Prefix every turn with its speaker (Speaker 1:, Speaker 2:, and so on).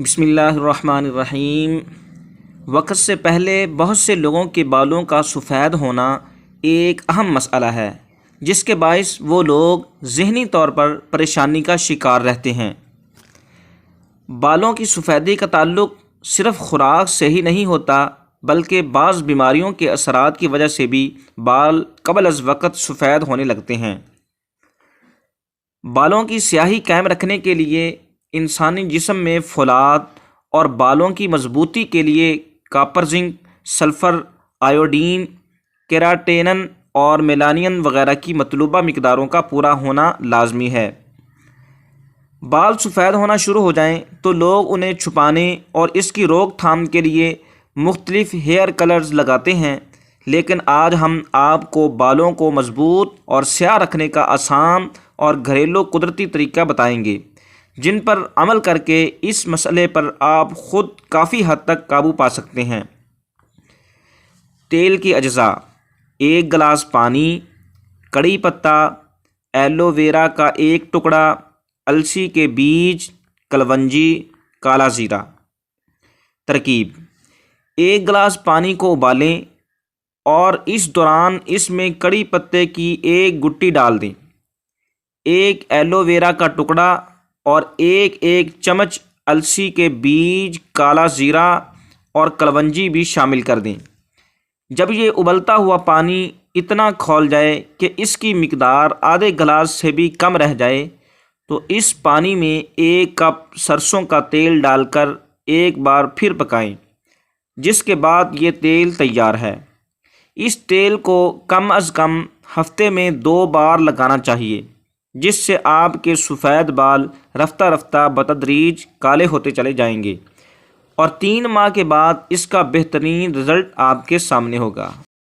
Speaker 1: بسم اللہ الرحمن الرحیم۔ وقت سے پہلے بہت سے لوگوں کے بالوں کا سفید ہونا ایک اہم مسئلہ ہے، جس کے باعث وہ لوگ ذہنی طور پر پریشانی کا شکار رہتے ہیں۔ بالوں کی سفیدی کا تعلق صرف خوراک سے ہی نہیں ہوتا، بلکہ بعض بیماریوں کے اثرات کی وجہ سے بھی بال قبل از وقت سفید ہونے لگتے ہیں۔ بالوں کی سیاہی قائم رکھنے کے لیے انسانی جسم میں فولاد اور بالوں کی مضبوطی کے لیے کاپر، زنک، سلفر، آیوڈین، کیراٹینن اور میلانین وغیرہ کی مطلوبہ مقداروں کا پورا ہونا لازمی ہے۔ بال سفید ہونا شروع ہو جائیں تو لوگ انہیں چھپانے اور اس کی روک تھام کے لیے مختلف ہیئر کلرز لگاتے ہیں، لیکن آج ہم آپ کو بالوں کو مضبوط اور سیاہ رکھنے کا آسان اور گھریلو قدرتی طریقہ بتائیں گے، جن پر عمل کر کے اس مسئلے پر آپ خود کافی حد تک قابو پا سکتے ہیں۔ تیل کی اجزاء: 1 گلاس پانی، کڑی پتہ، ایلو ویرا کا 1 ٹکڑا، السی کے بیج، کلونجی، کالا زیرہ۔ ترکیب: 1 گلاس پانی کو ابالیں اور اس دوران اس میں کڑی پتے کی 1 گٹی ڈال دیں۔ 1 ایلو ویرا کا ٹکڑا اور 1 چمچ السی کے بیج، کالا زیرہ اور کلونجی بھی شامل کر دیں۔ جب یہ ابلتا ہوا پانی اتنا کھول جائے کہ اس کی مقدار آدھے گلاس سے بھی کم رہ جائے تو اس پانی میں 1 کپ سرسوں کا تیل ڈال کر ایک بار پھر پکائیں، جس کے بعد یہ تیل تیار ہے۔ اس تیل کو کم از کم ہفتے میں 2 بار لگانا چاہیے، جس سے آپ کے سفید بال رفتہ رفتہ بتدریج کالے ہوتے چلے جائیں گے اور 3 ماہ کے بعد اس کا بہترین رزلٹ آپ کے سامنے ہوگا۔